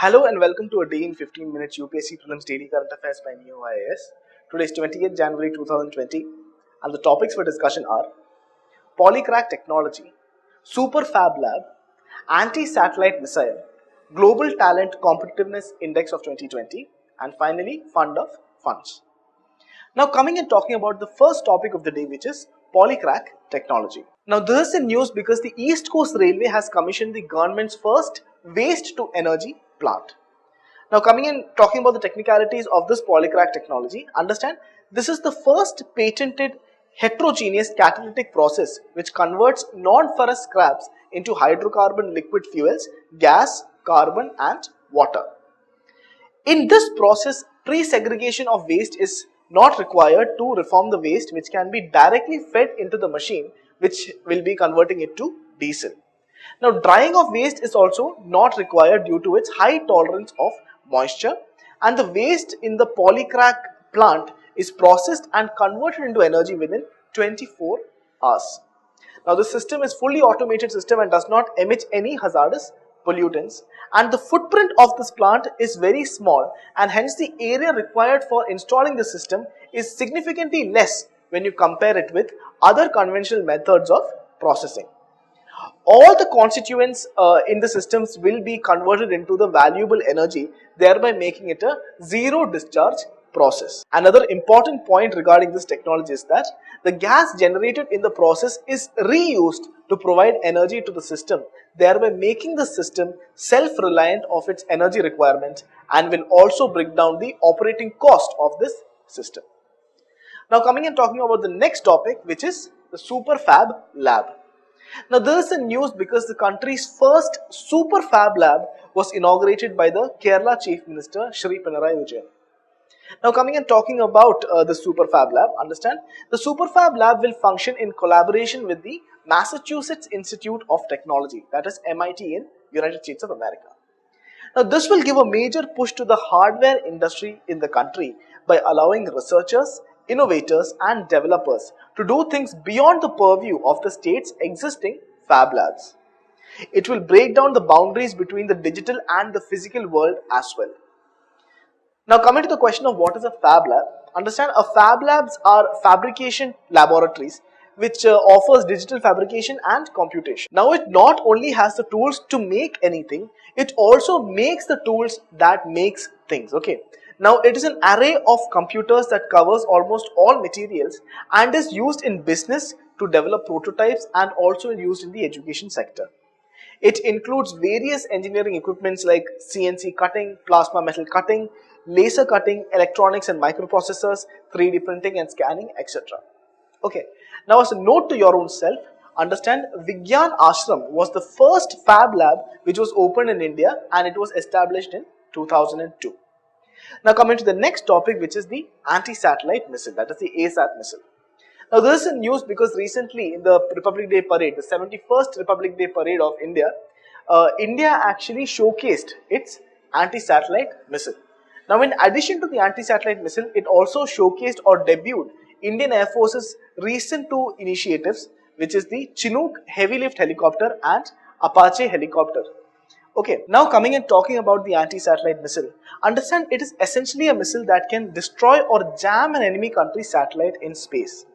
Hello and welcome to a day in 15 minutes UPSC Prelims Daily Current Affairs by Ekam IAS. Today is 28th January 2020 and the topics for discussion are Polycrack Technology, Super Fab Lab, AntiSatellite Missile, Global Talent Competitiveness Index of 2020 and finally Fund of Funds. Now coming and talking about the first topic of the day, which is Polycrack Technology. Now this is in news because the East Coast Railway has commissioned the government's first waste-to-energy plant. Now coming and talking about the technicalities of this Polycrack technology, understand this is the first patented heterogeneous catalytic process which converts non-ferrous scraps into hydrocarbon liquid fuels, gas, carbon and water. In this process, pre-segregation of waste is not required to reform the waste, which can be directly fed into the machine which will be converting it to diesel. Now drying of waste is also not required due to its high tolerance of moisture, and the waste in the Polycrack plant is processed and converted into energy within 24 hours. Now the system is fully automated system and does not emit any hazardous pollutants, and the footprint of this plant is very small, and hence the area required for installing the system is significantly less when you compare it with other conventional methods of processing. All the constituents in the systems will be converted into the valuable energy, thereby making it a zero discharge process. Another important point regarding this technology is that the gas generated in the process is reused to provide energy to the system, thereby making the system self-reliant of its energy requirement and will also bring down the operating cost of this system. Now coming and talking about the next topic, which is the Super Fab Lab. Now this is a news because the country's first Super Fab Lab was inaugurated by the Kerala Chief Minister Shri Pinarayi Vijayan. Now coming and talking about the Super Fab Lab, understand the Super Fab Lab will function in collaboration with the Massachusetts Institute of Technology, that is MIT in United States of America. Now this will give a major push to the hardware industry in the country by allowing researchers, innovators and developers to do things beyond the purview of the state's existing Fab Labs. It will break down the boundaries between the digital and the physical world as well. Now coming to the question of what is a Fab Lab, understand a Fab Labs are fabrication laboratories which offers digital fabrication and computation. Now it not only has the tools to make anything, it also makes the tools that makes things, okay. Now it is an array of computers that covers almost all materials and is used in business to develop prototypes and also used in the education sector. It includes various engineering equipments like CNC cutting, plasma metal cutting, laser cutting, electronics and microprocessors, 3D printing and scanning, etc. Okay, now as a note to your own self, understand Vigyan Ashram was the first Fab Lab which was opened in India and it was established in 2002. Now coming to the next topic, which is the Anti-Satellite Missile, that is the ASAT missile. Now this is in news because recently in the Republic Day Parade, the 71st Republic Day Parade of India, India actually showcased its anti-satellite missile. Now in addition to the anti-satellite missile, it also showcased or debuted Indian Air Force's recent two initiatives, which is the Chinook heavy lift helicopter and Apache helicopter. Okay, now coming and talking about the anti-satellite missile, understand it is essentially a missile that can destroy or jam an enemy country's satellite in space.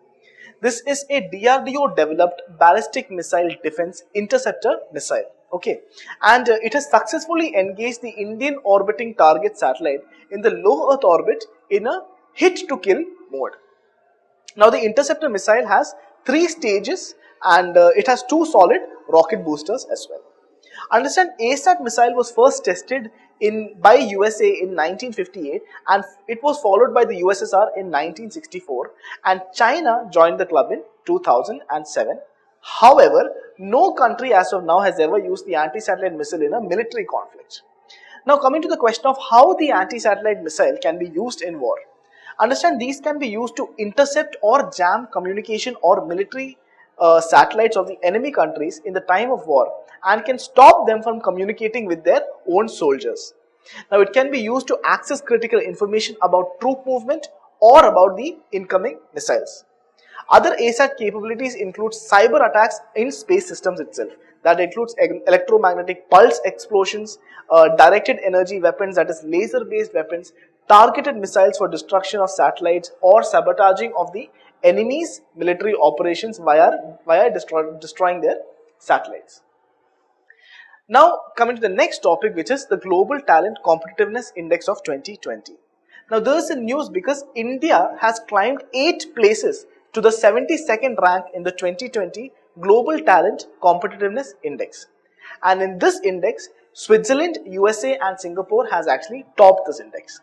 This is a DRDO developed ballistic missile defense interceptor missile, okay, and it has successfully engaged the Indian orbiting target satellite in the low Earth orbit in a hit to kill mode. Now the interceptor missile has 3 stages and it has 2 solid rocket boosters as well. Understand ASAT missile was first tested by USA in 1958 and it was followed by the USSR in 1964 and China joined the club in 2007. However, no country as of now has ever used the anti-satellite missile in a military conflict. Now coming to the question of how the anti-satellite missile can be used in war. Understand these can be used to intercept or jam communication or military satellites of the enemy countries in the time of war and can stop them from communicating with their own soldiers. Now it can be used to access critical information about troop movement or about the incoming missiles. Other ASAT capabilities include cyber attacks in space systems itself. that includes electromagnetic pulse explosions, directed energy weapons, that is laser based weapons, targeted missiles for destruction of satellites or sabotaging of the enemy's military operations via destroying their satellites. Now coming to the next topic, which is the Global Talent Competitiveness Index of 2020. Now there is a news because India has climbed 8 places to the 72nd rank in the 2020 Global Talent Competitiveness Index. And in this index, Switzerland, USA and Singapore has actually topped this index.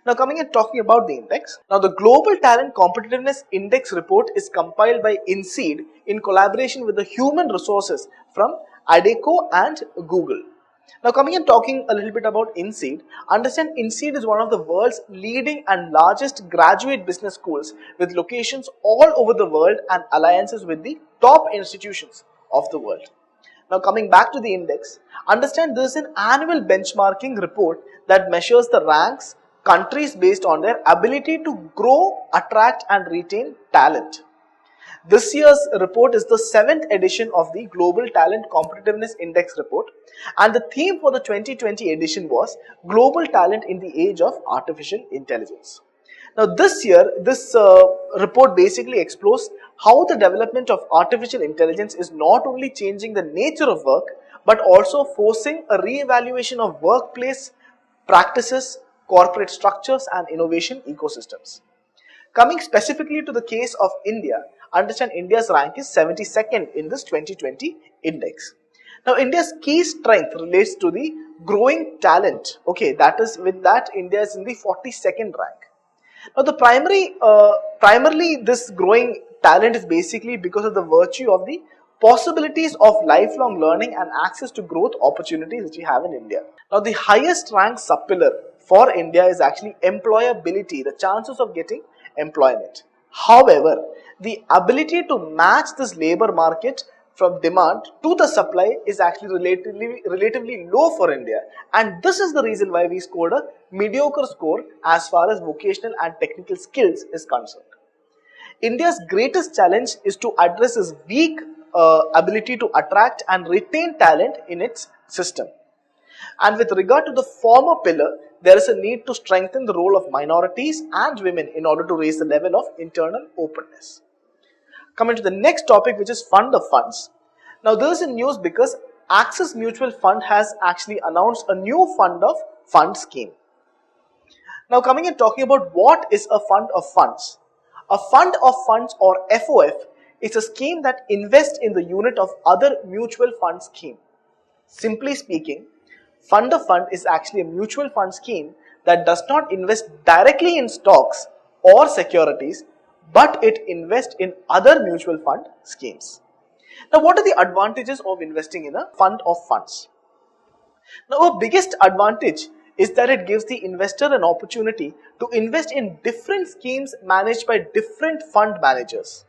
Now coming and talking about the index. Now the Global Talent Competitiveness Index report is compiled by INSEAD in collaboration with the human resources from ADECO and Google. Now coming and talking a little bit about INSEAD, understand INSEAD is one of the world's leading and largest graduate business schools with locations all over the world and alliances with the top institutions of the world. Now coming back to the index, understand this is an annual benchmarking report that measures the ranks countries based on their ability to grow, attract and retain talent. This year's report is the 7th edition of the Global Talent Competitiveness Index report, and the theme for the 2020 edition was Global Talent in the Age of Artificial Intelligence. Now this year, this report basically explores how the development of artificial intelligence is not only changing the nature of work, but also forcing a re-evaluation of workplace practices, corporate structures and innovation ecosystems. Coming specifically to the case of India, understand India's rank is 72nd in this 2020 index. Now India's key strength relates to the growing talent. Okay, that is with that India is in the 42nd rank. Now the primarily this growing talent is basically because of the virtue of the possibilities of lifelong learning and access to growth opportunities which we have in India. Now the highest ranked sub-pillar for India is actually employability, the chances of getting employment. However, the ability to match this labor market from demand to the supply is actually relatively low for India, and this is the reason why we scored a mediocre score as far as vocational and technical skills is concerned. India's greatest challenge is to address its weak ability to attract and retain talent in its system. And with regard to the former pillar, there is a need to strengthen the role of minorities and women in order to raise the level of internal openness. Coming to the next topic, which is fund of funds. Now there is a news because Axis Mutual Fund has actually announced a new fund of fund scheme. Now coming and talking about what is a fund of funds. A fund of funds or FOF is a scheme that invests in the unit of other mutual fund scheme. Simply speaking, fund of fund is actually a mutual fund scheme that does not invest directly in stocks or securities, but it invests in other mutual fund schemes. Now what are the advantages of investing in a fund of funds? Now our biggest advantage is that it gives the investor an opportunity to invest in different schemes managed by different fund managers.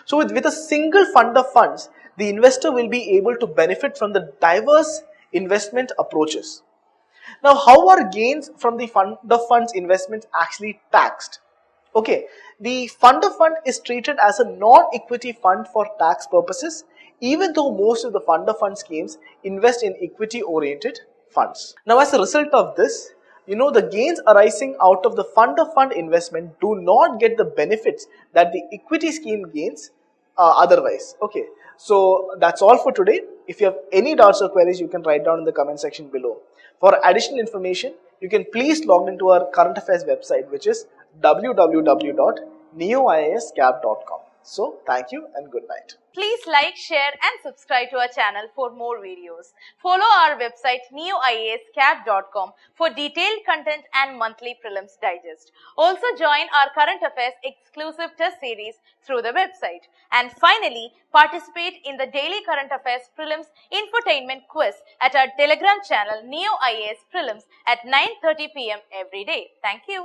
So with a single fund of funds, the investor will be able to benefit from the diverse investment approaches. Now how are gains from the fund of funds investments actually taxed? Okay, the fund of fund is treated as a non-equity fund for tax purposes, even though most of the fund of fund schemes invest in equity oriented funds. Now as a result of this, the gains arising out of the fund of fund investment do not get the benefits that the equity scheme gains otherwise. Okay, so that's all for today. If you have any doubts or queries, you can write down in the comment section below. For additional information, you can please log into our current affairs website, which is www.neoiascap.com. So thank you and good night. Please like, share and subscribe to our channel for more videos. Follow our website neoiascap.com for detailed content and monthly prelims digest. Also join our current affairs exclusive test series through the website. And finally, participate in the daily current affairs prelims infotainment quiz at our Telegram channel Neo IAS Prelims at 9:30 p.m. every day. Thank you.